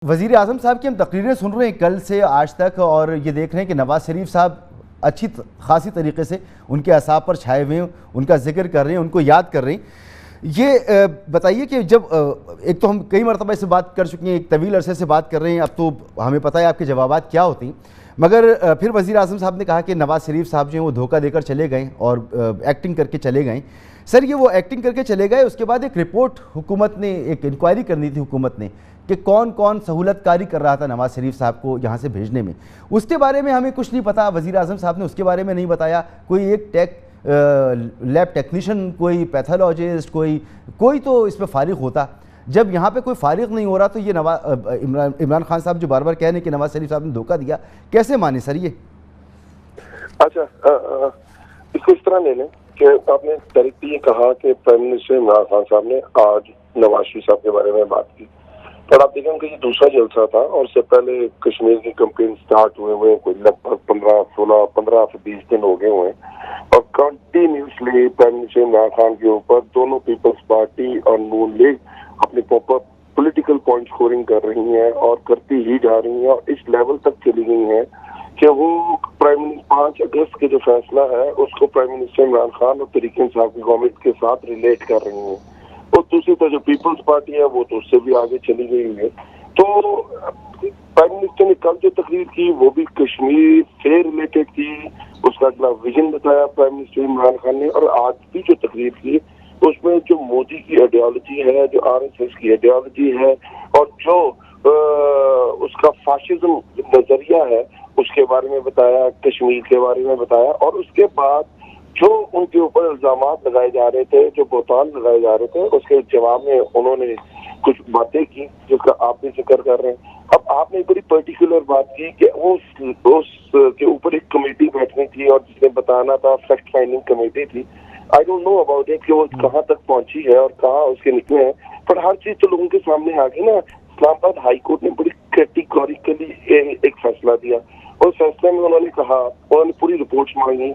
وزیر اعظم صاحب کی ہم تقریریں سن رہے ہیں کل سے آج تک، اور یہ دیکھ رہے ہیں کہ نواز شریف صاحب اچھی خاصی طریقے سے ان کے اعصاب پر چھائے ہوئے ہیں، ان کا ذکر کر رہے ہیں، ان کو یاد کر رہے ہیں۔ یہ بتائیے کہ جب ایک تو ہم کئی مرتبہ سے بات کر چکے ہیں، ایک طویل عرصے سے بات کر رہے ہیں، اب تو ہمیں پتہ ہے آپ کے جوابات کیا ہوتے ہیں، مگر پھر وزیر اعظم صاحب نے کہا کہ نواز شریف صاحب جو ہیں وہ دھوکہ دے کر چلے گئے اور ایکٹنگ کر کے چلے گئے۔ سر یہ وہ ایکٹنگ کر کے چلے گئے، اس کے بعد ایک رپورٹ حکومت نے، ایک انکوائری کرنی تھی حکومت نے کہ کون کون سہولت کاری کر رہا تھا نواز شریف صاحب کو یہاں سے بھیجنے میں، اس کے بارے میں ہمیں کچھ نہیں پتا۔ وزیر اعظم صاحب نے اس کے بارے میں نہیں بتایا، کوئی ایک لیب ٹیکنیشین، کوئی پیتھولوجسٹ، کوئی تو اس پہ فارغ ہوتا۔ جب یہاں پہ کوئی فارغ نہیں ہو رہا تو یہ عمران خان صاحب جو بار بار کہہ رہے ہیں کہ نواز شریف صاحب نے دھوکہ دیا، کیسے مانے سر یہ؟ اچھا، اس کو اس طرح لے لیں کہ آپ نے ڈائریکٹلی یہ کہا کہ پرائم منسٹر عمران خان صاحب نے آج نواز شریف صاحب کے بارے میں بات کی، اور آپ دیکھیں کہ یہ دوسرا جلسہ تھا، اور اس سے پہلے کشمیر کی کمپین سٹارٹ ہوئے کوئی لگ بھگ 15 سے 20 دن ہو گئے ہوئے ہیں، اور continuously prime minister Imran Khan کے اوپر دونوں پیپلز پارٹی اور نون لیگ اپنی پولیٹیکل پوائنٹ اسکورنگ کر رہی ہیں اور کرتی ہی جا رہی ہیں، اور اس لیول تک چلی گئی ہیں کہ وہ 5 اگست کے جو فیصلہ ہے اس کو پرائم منسٹر عمران خان اور طریق انصاف کی گورنمنٹ کے ساتھ ریلیٹ کر رہی ہیں، اور دوسری طرف جو پیپلز پارٹی ہے وہ تو اس سے بھی آگے چلی گئی ہے۔ تو پرائم منسٹر نے کل جو تقریر کی وہ بھی کشمیر سے ریلیٹڈ تھی، اس کا اگلا ویژن بتایا پرائم منسٹر عمران خان نے، اور آج بھی جو تقریر کی اس میں جو مودی کی آئیڈیالوجی ہے، جو RSS کی آئیڈیالوجی ہے، اور جو اس کا فاشزم نظریہ ہے اس کے بارے میں بتایا، کشمیر کے بارے میں بتایا، اور اس کے بعد جو ان کے اوپر الزامات لگائے جا رہے تھے، جو بہتان لگائے جا رہے تھے، اس کے جواب میں انہوں نے کچھ باتیں کی جس کا آپ بھی ذکر کر رہے ہیں۔ اب آپ نے بڑی پرٹیکولر بات کی کہ اس کے اوپر ایک کمیٹی بیٹھنی تھی اور جس نے بتانا تھا، فیکٹ فائنڈنگ کمیٹی تھی۔ I don't know about it کہ وہ کہاں تک پہنچی ہے اور کہاں اس کے نکلے ہیں، پر ہر چیز تو لوگوں کے سامنے آ گئی نا۔ اسلام آباد ہائی کورٹ نے بڑی کیٹیگوریکلی ایک فیصلہ دیا، اور فیصلے میں انہوں نے کہا، انہوں نے پوری رپورٹس مانگی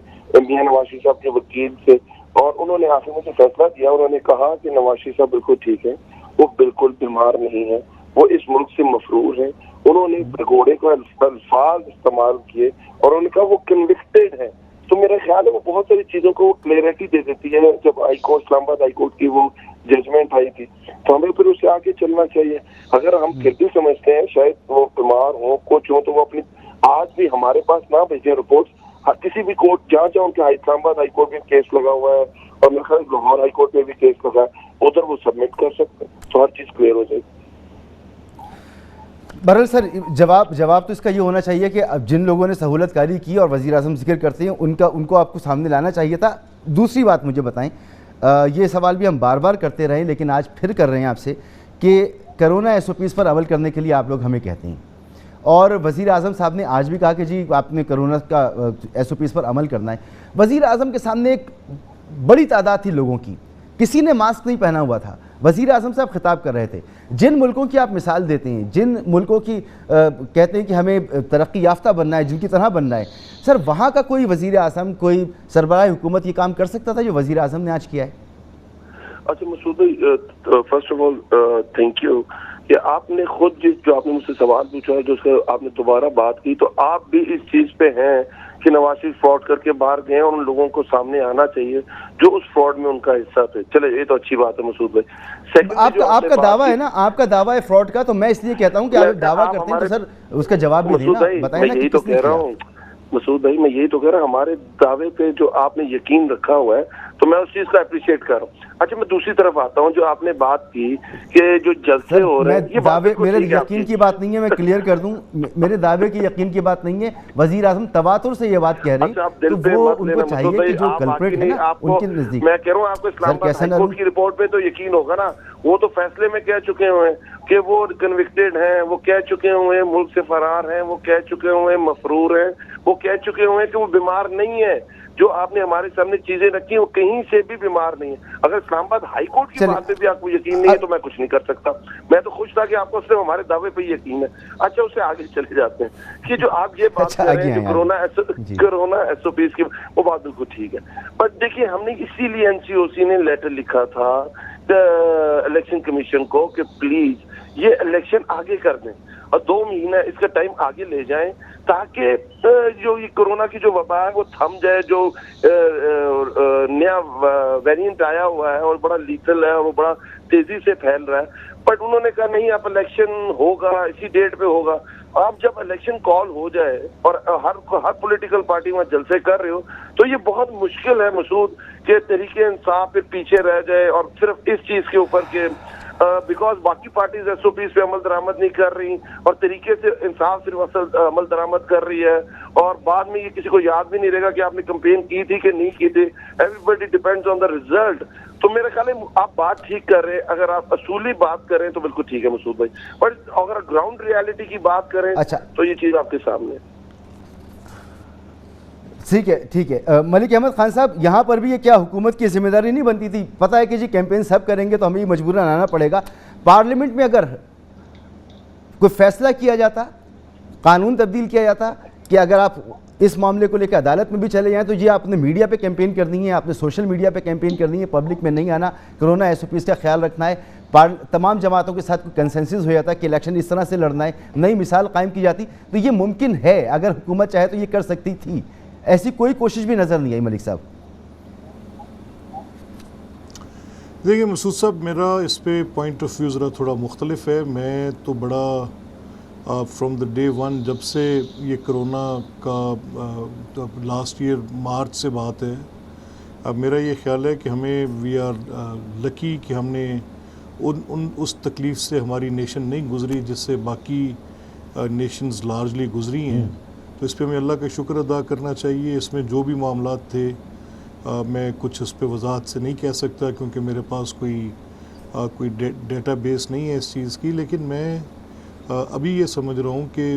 میاں نواز شریف صاحب کے وکیل سے، اور انہوں نے آخر میں جو فیصلہ دیا انہوں نے کہا کہ نواز شریف صاحب بالکل ٹھیک ہے، وہ بالکل بیمار نہیں ہے، وہ اس ملک سے مفرور ہے۔ انہوں نے بھگوڑے کو الفاظ استعمال کیے اور انہوں نے کہا وہ کنوکٹڈ ہے۔ تو میرا خیال ہے وہ بہت ساری چیزوں کو کلیئرٹی دے دیتی ہے۔ جب ہائی کورٹ، اسلام آباد ہائی کورٹ کی وہ ججمنٹ آئی تھی تو ہمیں پھر اس سے آگے چلنا چاہیے۔ اگر ہم پھر بھی سمجھتے ہیں شاید وہ بیمار ہوں، کچھ ہوں، تو وہ اپنی آج بھی ہمارے پاس نہ بھیجیں رپورٹس، کسی بھی کورٹ جہاں ان کے اسلام آباد ہائی کورٹ میں کیس لگا ہوا ہے اور میرے خیال لاہور ہائی کورٹ میں بھی کیس لگا ہے، ادھر وہ سبمٹ کر سکتے ہیں، تو ہر چیز کلیئر ہو جائے گی۔ بہرحال سر جواب تو اس کا یہ ہونا چاہیے کہ اب جن لوگوں نے سہولت کاری کی اور وزیر اعظم ذکر کرتے ہیں ان کو آپ کو سامنے لانا چاہیے تھا۔ دوسری بات مجھے بتائیں، یہ سوال بھی ہم بار بار کرتے رہے لیکن آج پھر کر رہے ہیں آپ سے، کہ کرونا SOPs پر عمل کرنے کے لیے آپ لوگ ہمیں کہتے ہیں، اور وزیر اعظم صاحب نے آج بھی کہا کہ جی آپ نے کرونا کا SOPs پر عمل کرنا ہے۔ وزیر اعظم کے سامنے ایک بڑی تعداد تھی لوگوں کی، کسی نے ماسک نہیں پہنا ہوا تھا، وزیر اعظم صاحب خطاب کر رہے تھے۔ جن ملکوں کی آپ مثال دیتے ہیں، جن ملکوں کی کہتے ہیں کہ ہمیں ترقی یافتہ بننا ہے، جن کی طرح بننا ہے، سر وہاں کا کوئی وزیر اعظم، کوئی سربراہ حکومت یہ کام کر سکتا تھا جو وزیر اعظم نے آج کیا ہے؟ اچھا مسعود بھائی، first of all thank you کہ آپ نے خود جو آپ نے مجھ سے سوال پوچھا ہے، جو اس کا آپ نے دوبارہ بات کی، تو آپ بھی اس چیز پہ ہیں کہ نواز شریف فراڈ کر کے باہر گئے اور ان لوگوں کو سامنے آنا چاہیے جو اس فراڈ میں ان کا حصہ تھے۔ چلے یہ تو اچھی بات ہے مسعود بھائی۔ آپ کا دعویٰ ہے نا، آپ کا دعویٰ ہے فراڈ کا، تو میں اس لیے کہتا ہوں کہ آپ دعویٰ کرتے ہیں تو سر اس کا جواب بھی دینا، بتائیں نا کہ کس نے کیا۔ مسعود بھائی میں یہی تو کہہ رہا ہوں، ہمارے دعوے پہ جو آپ نے یقین رکھا ہوا ہے تو میں اس چیز کا اپریشیٹ کر رہا ہوں۔ اچھا میں دوسری طرف آتا ہوں، جو آپ نے بات کی کہ جو جلسے ہو رہے ہیں، میرے یقین کی بات نہیں ہے، میں کلیئر کر دوں، میرے دعوے کی یقین کی بات نہیں ہے، وزیر اعظم تواتر سے یہ بات کہہ رہے ہیں کہ وہ ان کو چاہیے کہ جو کلپریٹ ہے نا ان کے نزدیک، میں کہہ رہا ہوں آپ کو اسلام آباد ہائی کورٹ کی رپورٹ پہ تو یقین ہوگا نا، وہ تو فیصلے میں کہہ چکے ہوئے ہیں کہ وہ کنوکٹڈ ہیں، وہ کہہ چکے ہوئے ہیں ملک سے فرار ہیں، وہ کہہ چکے ہوئے ہیں مفرور ہیں، وہ کہہ چکے ہوئے ہیں کہ وہ بیمار نہیں ہے۔ جو آپ نے ہمارے سامنے چیزیں رکھی وہ کہیں سے بھی بیمار نہیں ہے۔ اگر اسلام آباد ہائی کورٹ کی بات پہ بھی آپ کو یقین نہیں ہے تو میں کچھ نہیں کر سکتا۔ میں تو خوش تھا کہ آپ کو صرف ہمارے دعوے پہ یقین ہے۔ اچھا اس سے آگے چلے جاتے ہیں کہ جو آپ یہ بات کر رہے ہیں جو کرونا SOPs کی، وہ بات بالکل ٹھیک ہے، بٹ دیکھیے ہم نے اسی لیے NCOC نے لیٹر لکھا تھا الیکشن کمیشن کو کہ پلیز یہ الیکشن آگے کر دیں۔ اور 2 مہینہ اس کا ٹائم آگے لے جائیں تاکہ جو یہ کورونا کی جو وبا ہے وہ تھم جائے. جو نیا ویریئنٹ آیا ہوا ہے اور بڑا لیتل ہے اور وہ بڑا تیزی سے پھیل رہا ہے, بٹ انہوں نے کہا نہیں اب الیکشن ہوگا اسی ڈیٹ پہ ہوگا. آپ جب الیکشن کال ہو جائے اور ہر پولیٹیکل پارٹی وہاں جلسے کر رہے ہو تو یہ بہت مشکل ہے مسعود کہ تحریک انصاف پھر پیچھے رہ جائے اور صرف اس چیز کے اوپر کہ بیکاز باقی پارٹیز ایس او پیز پہ عمل درآمد نہیں کر رہی اور طریقے سے انصاف صرف عمل درآمد کر رہی ہے, اور بعد میں یہ کسی کو یاد بھی نہیں رہے گا کہ آپ نے کمپین کی تھی کہ نہیں کی تھی. Everybody depends on the result. تو میرا خیال ہے آپ بات ٹھیک کر رہے ہیں, اگر آپ اصولی بات کریں تو بالکل ٹھیک ہے مسعود بھائی, بٹ اگر گراؤنڈ ریالٹی کی بات کریں تو یہ چیز آپ کے سامنے ہے. ٹھیک ہے. ملک احمد خان صاحب, یہاں پر بھی یہ کیا حکومت کی ذمہ داری نہیں بنتی تھی؟ پتہ ہے کہ جی کیمپین سب کریں گے تو ہمیں یہ مجبوراً آنا پڑے گا. پارلیمنٹ میں اگر کوئی فیصلہ کیا جاتا, قانون تبدیل کیا جاتا کہ اگر آپ اس معاملے کو لے کے عدالت میں بھی چلے جائیں تو یہ آپ نے میڈیا پہ کیمپین کرنی ہے, آپ نے سوشل میڈیا پہ کیمپین کرنی ہے, پبلک میں نہیں آنا, کرونا ایس او پیز کا خیال رکھنا ہے, تمام جماعتوں کے ساتھ کوئی کنسنسس ہو جاتا کہ الیکشن اس طرح سے لڑنا ہے, نئی مثال قائم کی جاتی, تو یہ ممکن ہے. اگر حکومت چاہے تو یہ کر سکتی تھی. ایسی کوئی کوشش بھی نظر نہیں آئی ملک صاحب. دیکھیے مسعود صاحب, میرا اس پہ پوائنٹ آف ویو ذرا تھوڑا مختلف ہے. میں تو بڑا فرام دا ڈے ون, جب سے یہ کرونا کا لاسٹ ایئر مارچ سے بات ہے, اب میرا یہ خیال ہے کہ ہمیں وی آر لکی کہ ہم نے اس تکلیف سے ہماری نیشن نہیں گزری جس سے باقی نیشنز لارجلی گزری ہیں. تو اس پہ ہمیں اللہ کا شکر ادا کرنا چاہیے. اس میں جو بھی معاملات تھے میں کچھ اس پہ وضاحت سے نہیں کہہ سکتا کیونکہ میرے پاس کوئی ڈیٹا بیس نہیں ہے اس چیز کی, لیکن میں ابھی یہ سمجھ رہا ہوں کہ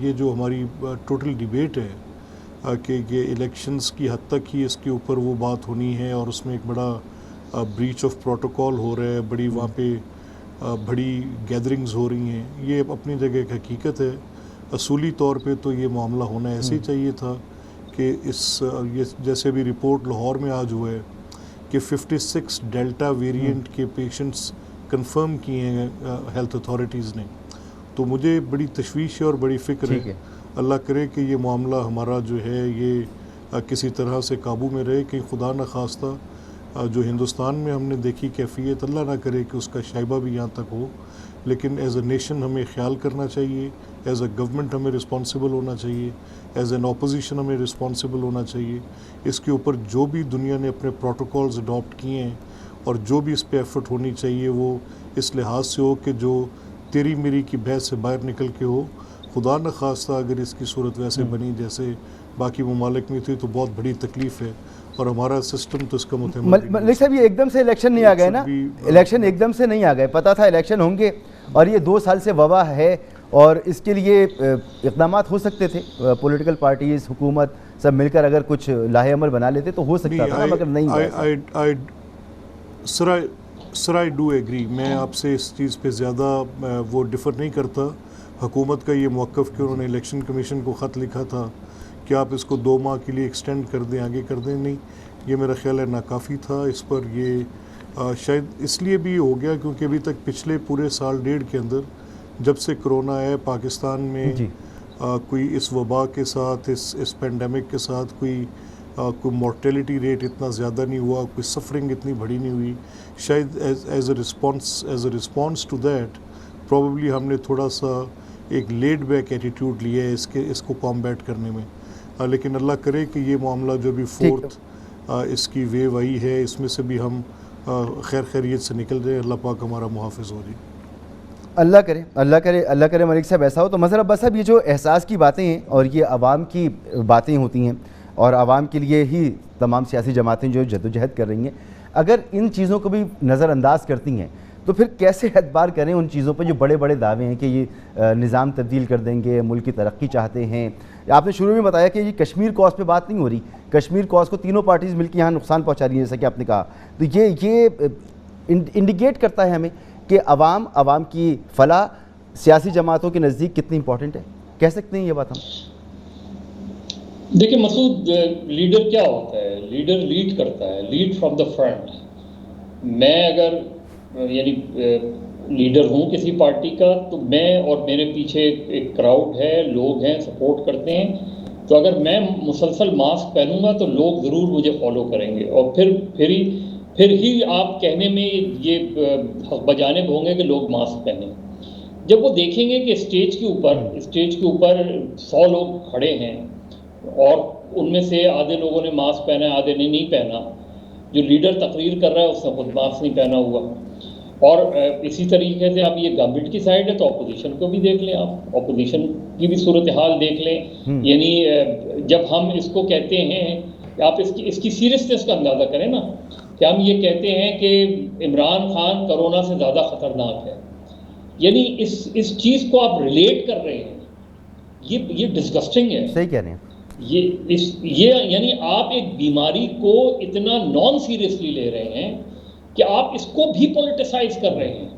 یہ جو ہماری ٹوٹل ڈیبیٹ ہے کہ یہ الیکشنز کی حد تک ہی اس کے اوپر وہ بات ہونی ہے اور اس میں ایک بڑا بریچ آف پروٹوکول ہو رہا ہے, بڑی وہاں پہ بڑی گیدرنگز ہو رہی ہیں, یہ اپنی جگہ ایک حقیقت ہے. اصولی طور پہ تو یہ معاملہ ہونا ایسے ہی چاہیے تھا کہ یہ جیسے بھی رپورٹ لاہور میں آج ہوا ہے کہ 56 ڈیلٹا ویریئنٹ کے پیشنٹس کنفرم کیے ہیں ہیلتھ اتھارٹیز نے. تو مجھے بڑی تشویش ہے اور بڑی فکر ہے. اللہ کرے کہ یہ معاملہ ہمارا جو ہے یہ کسی طرح سے قابو میں رہے, کہ خدا نخواستہ جو ہندوستان میں ہم نے دیکھی کیفیت, اللہ نہ کرے کہ اس کا شائبہ بھی یہاں تک ہو. لیکن ایز اے نیشن ہمیں خیال کرنا چاہیے, ایز اے گورنمنٹ ہمیں رسپانسبل ہونا چاہیے, ایز این اپوزیشن ہمیں رسپانسبل ہونا چاہیے. اس کے اوپر جو بھی دنیا نے اپنے پروٹوکولز اڈاپٹ کیے ہیں اور جو بھی اس پہ ایفرٹ ہونی چاہیے وہ اس لحاظ سے ہو کہ جو تیری میری کی بحث سے باہر نکل کے ہو. خدا نخواستہ اگر اس کی صورت ویسے بنی جیسے باقی ممالک میں تھی تو بہت بڑی تکلیف ہے, اور ہمارا سسٹم تو اس کا ملک صاحب یہ ایک دم سے الیکشن نہیں آ گئے نا, الیکشن ایک دم سے نہیں آ گئے, پتہ تھا الیکشن ہوں گے اور یہ 2 سال سے وبا ہے اور اس کے لیے اقدامات ہو سکتے تھے. پولیٹیکل پارٹیز, حکومت سب مل کر اگر کچھ لاہے عمل بنا لیتے تو ہو سکتا تھا, مگر نہیں. سر آئی ڈو ایگری, میں آپ سے اس چیز پہ زیادہ وہ ڈفر نہیں کرتا. حکومت کا یہ موقف کہ انہوں نے الیکشن کمیشن کو خط لکھا تھا کہ آپ اس کو 2 ماہ کے لیے ایکسٹینڈ کر دیں, آگے کر دیں, نہیں, یہ میرا خیال ہے ناکافی تھا. اس پر یہ شاید اس لیے بھی ہو گیا کیونکہ ابھی تک پچھلے پورے سال ڈیڑھ کے اندر جب سے کرونا ہے پاکستان میں کوئی اس وبا کے ساتھ, اس پینڈیمک کے ساتھ کوئی مورٹیلٹی ریٹ اتنا زیادہ نہیں ہوا, کوئی سفرنگ اتنی بڑی نہیں ہوئی. شاید as a response to that probably ہم نے تھوڑا سا ایک لیڈ بیک ایٹیٹیوڈ لیا ہے اس کو کامبیٹ کرنے میں. لیکن اللہ کرے کہ یہ معاملہ جو بھی 4th اس کی ویو آئی ہے اس میں سے بھی ہم خیر خیریت سے نکل جائے, اللہ پاک ہمارا محافظ ہو جائے. اللہ کرے, اللہ کرے, اللہ کرے ملک صاحب ایسا ہو. تو مظہر عباس صاحب, یہ جو احساس کی باتیں ہیں اور یہ عوام کی باتیں ہوتی ہیں اور عوام کے لیے ہی تمام سیاسی جماعتیں جو جدوجہد کر رہی ہیں, اگر ان چیزوں کو بھی نظر انداز کرتی ہیں تو پھر کیسے اعتبار کریں ان چیزوں پہ جو بڑے بڑے دعوے ہیں کہ یہ نظام تبدیل کر دیں گے, ملک کی ترقی چاہتے ہیں. آپ نے شروع میں بتایا کہ یہ کشمیر کاز پہ بات نہیں ہو رہی, کشمیر کاز کو تینوں پارٹیز مل کے یہاں نقصان پہنچا رہی ہیں جیسا کہ آپ نے کہا. تو یہ انڈیکیٹ کرتا ہے ہمیں کہ عوام کی فلاح سیاسی جماعتوں کے نزدیک کتنی امپورٹنٹ ہے. کہہ سکتے ہیں یہ بات ہم؟ دیکھیں مسعود, لیڈر کیا ہوتا ہے؟ لیڈر لیڈ کرتا ہے, لیڈ فرام دا فرنٹ. میں اگر یعنی لیڈر ہوں کسی پارٹی کا تو میں اور میرے پیچھے ایک کراؤڈ ہے، لوگ ہیں سپورٹ کرتے ہیں، تو اگر میں مسلسل ماسک پہنوں گا تو لوگ ضرور مجھے فالو کریں گے، اور پھر ہی آپ کہنے میں یہ حق بجانب ہوں گے کہ لوگ ماسک پہنیں۔ جب وہ دیکھیں گے کہ اسٹیج کے اوپر 100 لوگ کھڑے ہیں اور ان میں سے آدھے لوگوں نے ماسک پہنا ہے، آدھے نے نہیں پہنا، جو لیڈر تقریر کر رہا ہے اس نے خود ماسک نہیں پہنا ہوا، اور اسی طریقے سے اب یہ گورنمنٹ کی سائڈ ہے تو اپوزیشن کو بھی دیکھ لیں، آپ اپوزیشن کی بھی صورتحال دیکھ لیں۔ یعنی جب ہم اس کو کہتے ہیں، آپ اس کی سیریسنس کا اندازہ کریں نا، کہ ہم یہ کہتے ہیں کہ عمران خان کرونا سے زیادہ خطرناک ہے، یعنی اس چیز کو آپ ریلیٹ کر رہے ہیں، یہ ڈسگسٹنگ ہے۔ صحیح کہہ رہے ہیں۔ یہ یعنی آپ ایک بیماری کو اتنا نان سیریسلی لے رہے ہیں کہ آپ اس کو بھی پولیٹیسائز کر رہے ہیں۔